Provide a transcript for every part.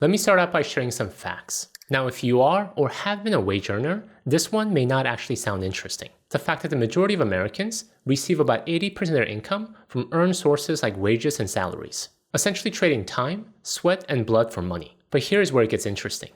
Let me start out by sharing some facts. Now, if you are or have been a wage earner, this one may not actually sound interesting. The fact that the majority of Americans receive about 80% of their income from earned sources like wages and salaries, essentially trading time, sweat, and blood for money. But here's where it gets interesting.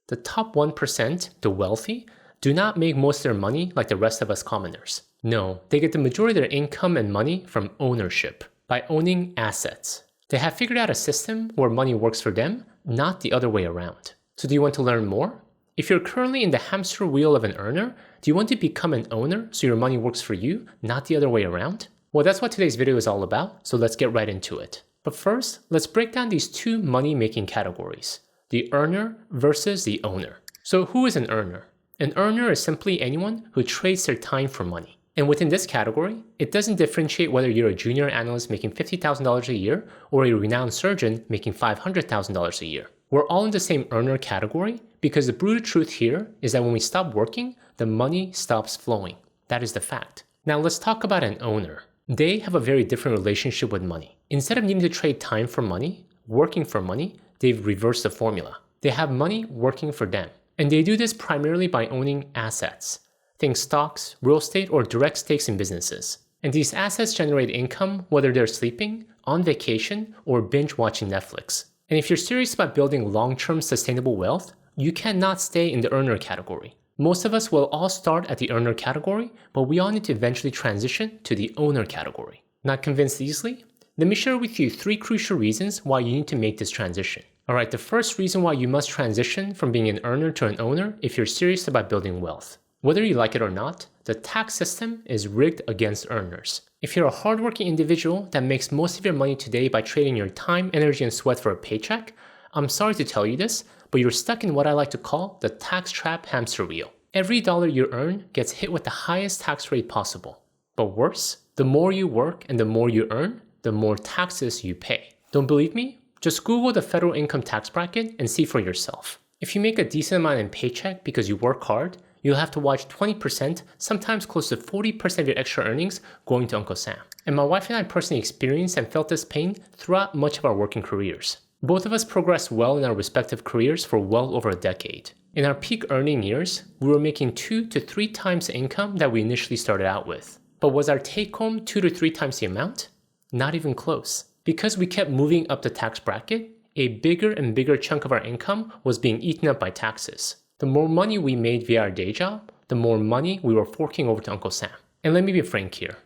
The top 1%, the wealthy, do not make most of their money like the rest of us commoners. No, they get the majority of their income and money from ownership, by owning assets. They have figured out a system where money works for them, not the other way around. So do you want to learn more? If you're currently in the hamster wheel of an earner, do you want to become an owner so your money works for you, not the other way around? Well, that's what today's video is all about, so let's get right into it. But first, let's break down these two money-making categories, the earner versus the owner. So who is an earner? An earner is simply anyone who trades their time for money. And within this category, it doesn't differentiate whether you're a junior analyst making $50,000 a year or a renowned surgeon making $500,000 a year. We're all in the same earner category because the brutal truth here is that when we stop working, the money stops flowing. That is the fact. Now let's talk about an owner. They have a very different relationship with money. Instead of needing to trade time for money, working for money, they've reversed the formula. They have money working for them. And they do this primarily by owning assets. Think stocks, real estate, or direct stakes in businesses. And these assets generate income whether they're sleeping, on vacation, or binge watching Netflix. And if you're serious about building long-term sustainable wealth, you cannot stay in the earner category. Most of us will all start at the earner category, but we all need to eventually transition to the owner category. Not convinced easily? Let me share with you 3 crucial reasons why you need to make this transition. Alright, the first reason why you must transition from being an earner to an owner if you're serious about building wealth. Whether you like it or not, the tax system is rigged against earners. If you're a hardworking individual that makes most of your money today by trading your time, energy, and sweat for a paycheck, I'm sorry to tell you this, but you're stuck in what I like to call the tax trap hamster wheel. Every dollar you earn gets hit with the highest tax rate possible. But worse, the more you work and the more you earn, the more taxes you pay. Don't believe me? Just Google the federal income tax bracket and see for yourself. If you make a decent amount in paycheck because you work hard, you'll have to watch 20%, sometimes close to 40% of your extra earnings going to Uncle Sam. And my wife and I personally experienced and felt this pain throughout much of our working careers. Both of us progressed well in our respective careers for well over a decade. In our peak earning years, we were making 2 to 3 times the income that we initially started out with. But was our take home 2 to 3 times the amount? Not even close. Because we kept moving up the tax bracket, a bigger and bigger chunk of our income was being eaten up by taxes. The more money we made via our day job, the more money we were forking over to Uncle Sam. And let me be frank here.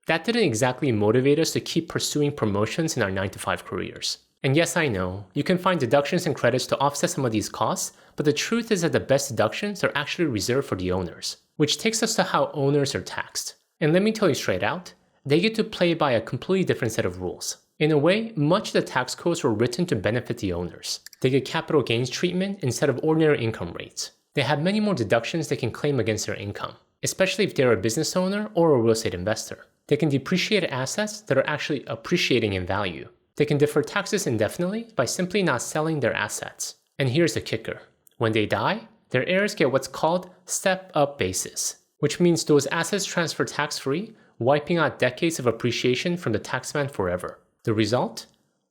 That didn't exactly motivate us to keep pursuing promotions in our 9-to-5 careers. And yes, I know, you can find deductions and credits to offset some of these costs, but the truth is that the best deductions are actually reserved for the owners, which takes us to how owners are taxed. And let me tell you straight out, they get to play by a completely different set of rules. In a way, much of the tax codes were written to benefit the owners. They get capital gains treatment instead of ordinary income rates. They have many more deductions they can claim against their income, especially if they're a business owner or a real estate investor. They can depreciate assets that are actually appreciating in value. They can defer taxes indefinitely by simply not selling their assets. And here's the kicker. When they die, their heirs get what's called step-up basis, which means those assets transfer tax-free, wiping out decades of appreciation from the taxman forever. The result?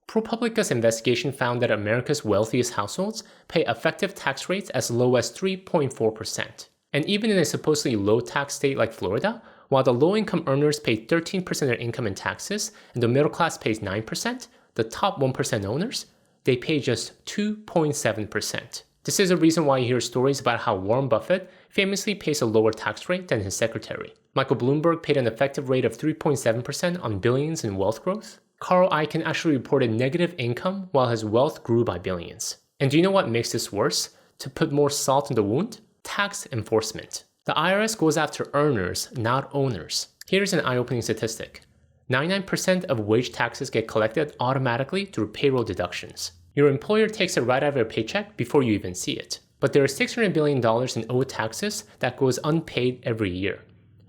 ProPublica's investigation found that America's wealthiest households pay effective tax rates as low as 3.4%. And even in a supposedly low-tax state like Florida, while the low-income earners pay 13% of their income in taxes and the middle class pays 9%, the top 1% owners, they pay just 2.7%. This is a reason why you hear stories about how Warren Buffett famously pays a lower tax rate than his secretary. Michael Bloomberg paid an effective rate of 3.7% on billions in wealth growth. Carl Icahn actually reported negative income while his wealth grew by billions. And do you know what makes this worse? To put more salt in the wound? Tax enforcement. The IRS goes after earners, not owners. Here's an eye-opening statistic. 99% of wage taxes get collected automatically through payroll deductions. Your employer takes it right out of your paycheck before you even see it. But there is $600 billion in owed taxes that goes unpaid every year.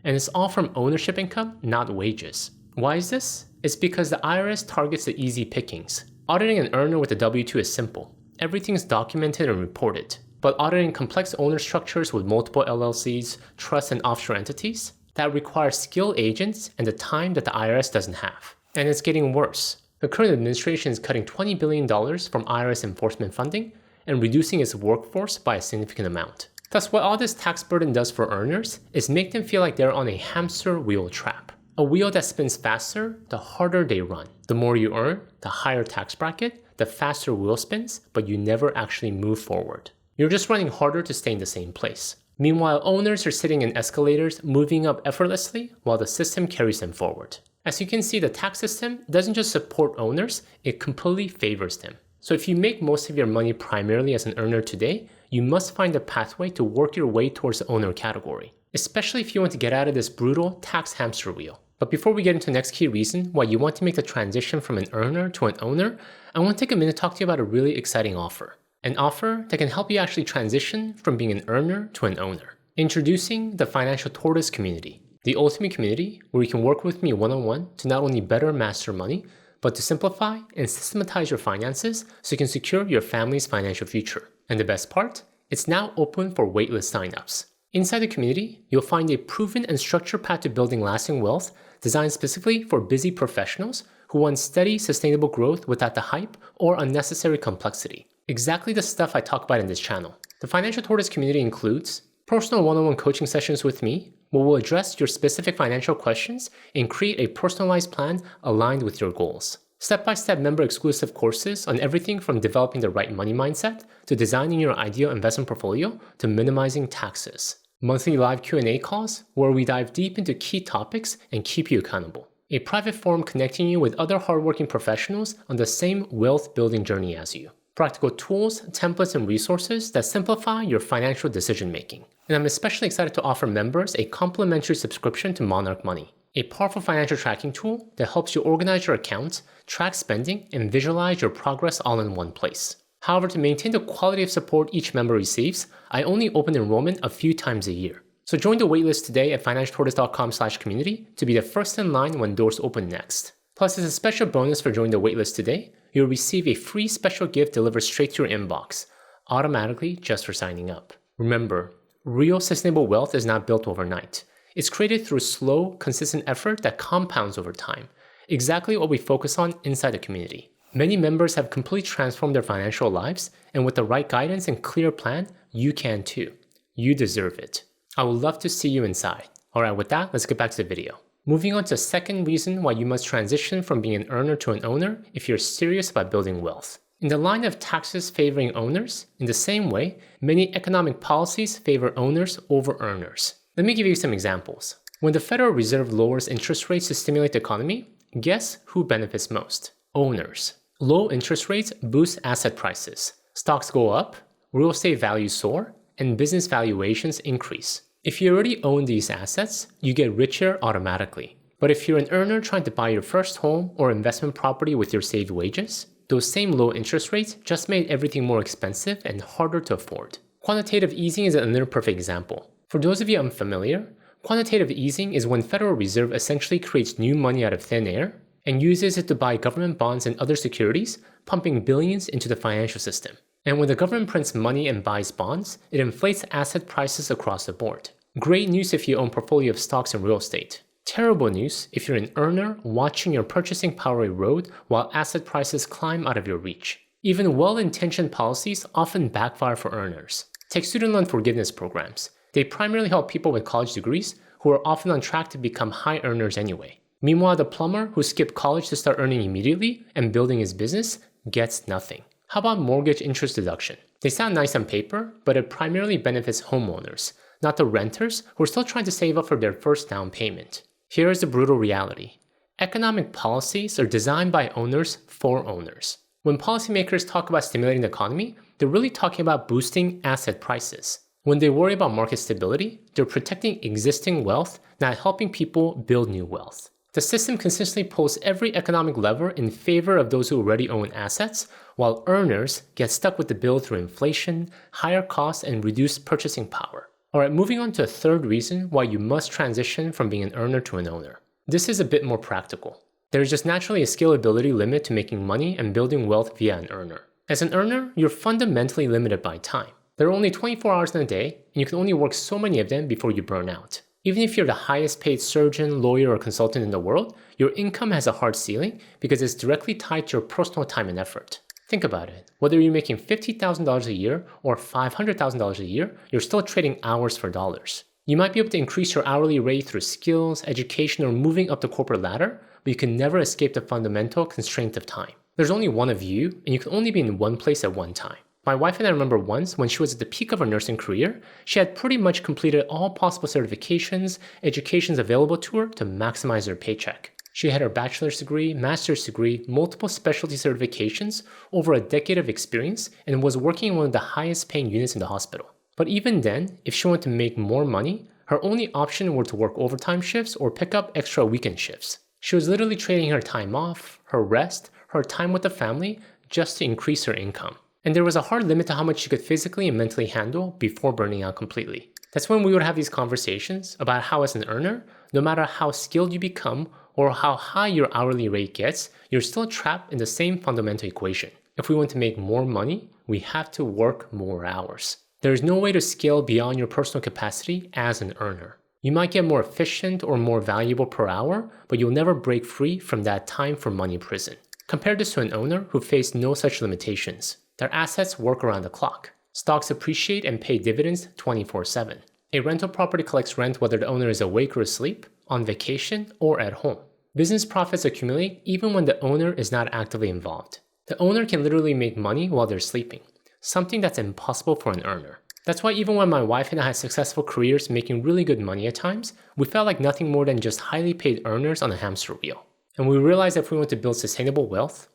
And it's all from ownership income, not wages. Why is this? It's because the IRS targets the easy pickings. Auditing an earner with a W-2 is simple. Everything's documented and reported. But auditing complex owner structures with multiple LLCs, trusts, and offshore entities, that requires skilled agents and the time that the IRS doesn't have. And it's getting worse. The current administration is cutting $20 billion from IRS enforcement funding, and reducing its workforce by a significant amount. Thus, what all this tax burden does for earners is make them feel like they're on a hamster wheel trap. A wheel that spins faster, the harder they run. The more you earn, the higher tax bracket, the faster wheel spins, but you never actually move forward. You're just running harder to stay in the same place. Meanwhile, owners are sitting in escalators, moving up effortlessly, while the system carries them forward. As you can see, the tax system doesn't just support owners, it completely favors them. So if you make most of your money primarily as an earner today, you must find a pathway to work your way towards the owner category, especially if you want to get out of this brutal tax hamster wheel. But before we get into the next key reason why you want to make the transition from an earner to an owner, I want to take a minute to talk to you about a really exciting offer. An offer that can help you actually transition from being an earner to an owner. Introducing the Financial Tortoise community. The ultimate community where you can work with me one-on-one to not only better master money, but to simplify and systematize your finances so you can secure your family's financial future. And the best part, it's now open for waitlist signups. Inside the community, you'll find a proven and structured path to building lasting wealth designed specifically for busy professionals who want steady, sustainable growth without the hype or unnecessary complexity. Exactly the stuff I talk about in this channel. The Financial Tortoise community includes personal one-on-one coaching sessions with me, where we'll address your specific financial questions and create a personalized plan aligned with your goals. Step-by-step member-exclusive courses on everything from developing the right money mindset to designing your ideal investment portfolio to minimizing taxes. Monthly live Q&A calls where we dive deep into key topics and keep you accountable. A private forum connecting you with other hardworking professionals on the same wealth-building journey as you. Practical tools, templates, and resources that simplify your financial decision-making. And I'm especially excited to offer members a complimentary subscription to Monarch Money, a powerful financial tracking tool that helps you organize your accounts, track spending, and visualize your progress all in one place. However, to maintain the quality of support each member receives, I only open enrollment a few times a year. So join the waitlist today at financialtortoise.com/community to be the first in line when doors open next. Plus, as a special bonus for joining the waitlist today, you'll receive a free special gift delivered straight to your inbox, automatically just for signing up. Remember, real sustainable wealth is not built overnight. It's created through slow, consistent effort that compounds over time. Exactly what we focus on inside the community. Many members have completely transformed their financial lives, and with the right guidance and clear plan, you can too. You deserve it. I would love to see you inside. Alright, with that, let's get back to the video. Moving on to the second reason why you must transition from being an earner to an owner if you're serious about building wealth. In the line of taxes favoring owners, in the same way, many economic policies favor owners over earners. Let me give you some examples. When the Federal Reserve lowers interest rates to stimulate the economy, guess who benefits most? Owners. Low interest rates boost asset prices. Stocks go up, real estate values soar, and business valuations increase. If you already own these assets, you get richer automatically. But if you're an earner trying to buy your first home or investment property with your saved wages, those same low interest rates just made everything more expensive and harder to afford. Quantitative easing is another perfect example. For those of you unfamiliar, quantitative easing is when Federal Reserve essentially creates new money out of thin air and uses it to buy government bonds and other securities, pumping billions into the financial system. And when the government prints money and buys bonds, it inflates asset prices across the board. Great news if you own a portfolio of stocks and real estate. Terrible news if you're an earner watching your purchasing power erode while asset prices climb out of your reach. Even well-intentioned policies often backfire for earners. Take student loan forgiveness programs. They primarily help people with college degrees who are often on track to become high earners anyway. Meanwhile, the plumber who skipped college to start earning immediately and building his business gets nothing. How about mortgage interest deduction? They sound nice on paper, but it primarily benefits homeowners, not the renters who are still trying to save up for their first down payment. Here is the brutal reality. Economic policies are designed by owners for owners. When policymakers talk about stimulating the economy, they're really talking about boosting asset prices. When they worry about market stability, they're protecting existing wealth, not helping people build new wealth. The system consistently pulls every economic lever in favor of those who already own assets, while earners get stuck with the bill through inflation, higher costs, and reduced purchasing power. Alright, moving on to a third reason why you must transition from being an earner to an owner. This is a bit more practical. There is just naturally a scalability limit to making money and building wealth via an earner. As an earner, you're fundamentally limited by time. There are only 24 hours in a day, and you can only work so many of them before you burn out. Even if you're the highest paid surgeon, lawyer, or consultant in the world, your income has a hard ceiling because it's directly tied to your personal time and effort. Think about it. Whether you're making $50,000 a year or $500,000 a year, you're still trading hours for dollars. You might be able to increase your hourly rate through skills, education, or moving up the corporate ladder, but you can never escape the fundamental constraint of time. There's only one of you, and you can only be in one place at one time. My wife and I remember once when she was at the peak of her nursing career, she had pretty much completed all possible certifications, educations available to her to maximize her paycheck. She had her bachelor's degree, master's degree, multiple specialty certifications, over a decade of experience, and was working in one of the highest paying units in the hospital. But even then, if she wanted to make more money, her only option were to work overtime shifts or pick up extra weekend shifts. She was literally trading her time off, her rest, her time with the family, just to increase her income. And there was a hard limit to how much she could physically and mentally handle before burning out completely. That's when we would have these conversations about how as an earner, no matter how skilled you become or how high your hourly rate gets, you're still trapped in the same fundamental equation. If we want to make more money, we have to work more hours. There is no way to scale beyond your personal capacity as an earner. You might get more efficient or more valuable per hour, but you'll never break free from that time for money prison. Compare this to an owner who faced no such limitations. Their assets work around the clock. Stocks appreciate and pay dividends 24/7. A rental property collects rent whether the owner is awake or asleep, on vacation, or at home. Business profits accumulate even when the owner is not actively involved. The owner can literally make money while they're sleeping, something that's impossible for an earner. That's why even when my wife and I had successful careers making really good money at times, we felt like nothing more than just highly paid earners on a hamster wheel. And we realized that if we want to build sustainable wealth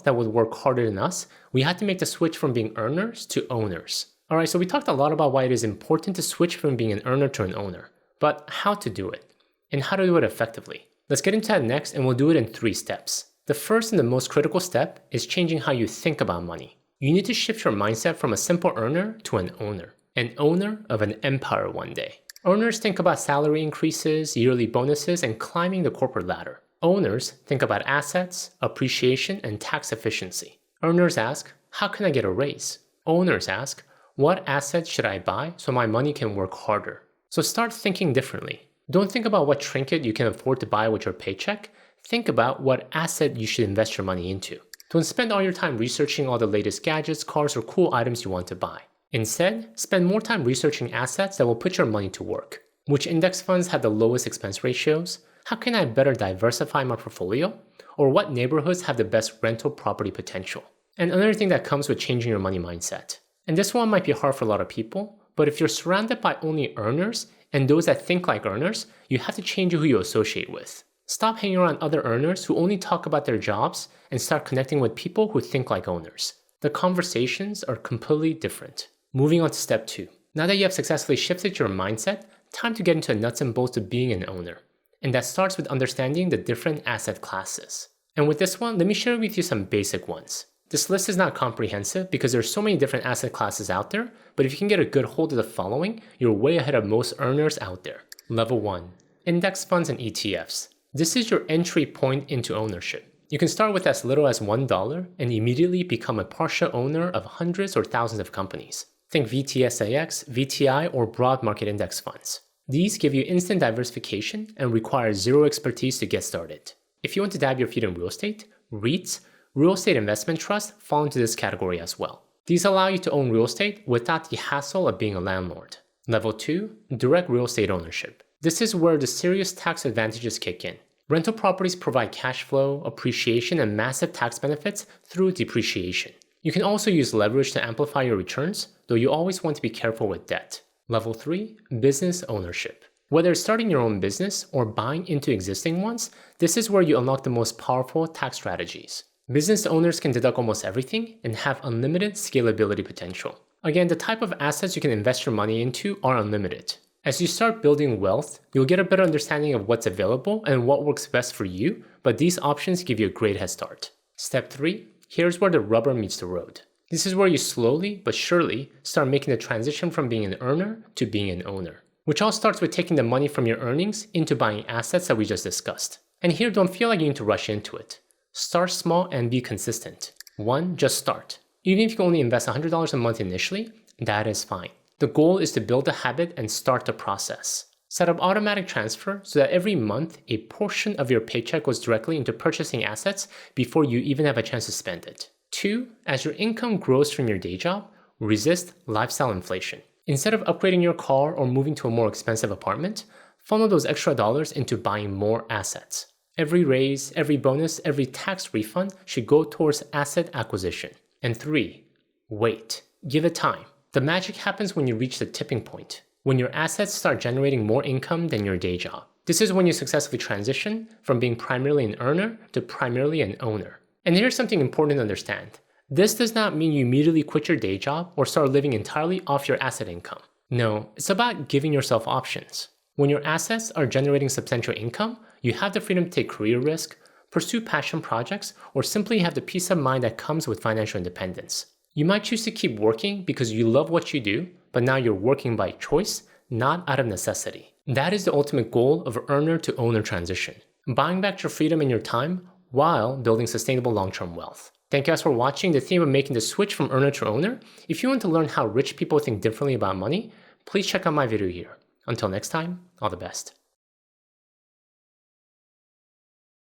that would work harder than us, we had to make the switch from being earners to owners. Alright, so we talked a lot about why it is important to switch from being an earner to an owner, but how to do it, and how to do it effectively. Let's get into that next, and we'll do it in 3 steps. The first and the most critical step is changing how you think about money. You need to shift your mindset from a simple earner to an owner of an empire one day. Earners think about salary increases, yearly bonuses, and climbing the corporate ladder. Owners think about assets, appreciation, and tax efficiency. Earners ask, how can I get a raise? Owners ask, what assets should I buy so my money can work harder? So start thinking differently. Don't think about what trinket you can afford to buy with your paycheck. Think about what asset you should invest your money into. Don't spend all your time researching all the latest gadgets, cars, or cool items you want to buy. Instead, spend more time researching assets that will put your money to work. Which index funds have the lowest expense ratios? How can I better diversify my portfolio? Or what neighborhoods have the best rental property potential? And another thing that comes with changing your money mindset. And this one might be hard for a lot of people, but if you're surrounded by only earners and those that think like earners, you have to change who you associate with. Stop hanging around other earners who only talk about their jobs and start connecting with people who think like owners. The conversations are completely different. Moving on to step 2. Now that you have successfully shifted your mindset, time to get into the nuts and bolts of being an owner. And that starts with understanding the different asset classes. And with this one, let me share with you some basic ones. This list is not comprehensive because there's so many different asset classes out there, but if you can get a good hold of the following, you're way ahead of most earners out there. Level 1. Index funds and ETFs. This is your entry point into ownership. You can start with as little as $1 and immediately become a partial owner of hundreds or thousands of companies. Think VTSAX, VTI, or broad market index funds. These give you instant diversification and require zero expertise to get started. If you want to dab your feet in real estate, REITs, real estate investment trusts, fall into this category as well. These allow you to own real estate without the hassle of being a landlord. Level 2, direct real estate ownership. This is where the serious tax advantages kick in. Rental properties provide cash flow, appreciation, and massive tax benefits through depreciation. You can also use leverage to amplify your returns, though you always want to be careful with debt. Level 3, business ownership. Whether it's starting your own business or buying into existing ones, this is where you unlock the most powerful tax strategies. Business owners can deduct almost everything and have unlimited scalability potential. Again, the type of assets you can invest your money into are unlimited. As you start building wealth, you'll get a better understanding of what's available and what works best for you, but these options give you a great head start. Step 3, here's where the rubber meets the road. This is where you slowly but surely start making the transition from being an earner to being an owner, which all starts with taking the money from your earnings into buying assets that we just discussed. And here, don't feel like you need to rush into it. Start small and be consistent. 1, just start. Even if you can only invest $100 a month initially, that is fine. The goal is to build a habit and start the process. Set up automatic transfer so that every month, a portion of your paycheck goes directly into purchasing assets before you even have a chance to spend it. 2, as your income grows from your day job, resist lifestyle inflation. Instead of upgrading your car or moving to a more expensive apartment, funnel those extra dollars into buying more assets. Every raise, every bonus, every tax refund should go towards asset acquisition. And 3, wait. Give it time. The magic happens when you reach the tipping point, when your assets start generating more income than your day job. This is when you successfully transition from being primarily an earner to primarily an owner. And here's something important to understand. This does not mean you immediately quit your day job or start living entirely off your asset income. No, it's about giving yourself options. When your assets are generating substantial income, you have the freedom to take career risk, pursue passion projects, or simply have the peace of mind that comes with financial independence. You might choose to keep working because you love what you do, but now you're working by choice, not out of necessity. That is the ultimate goal of earner to owner transition, buying back your freedom and your time while building sustainable long-term wealth. Thank you guys for watching the theme of making the switch from earner to owner. If you want to learn how rich people think differently about money, please check out my video here. Until next time, all the best.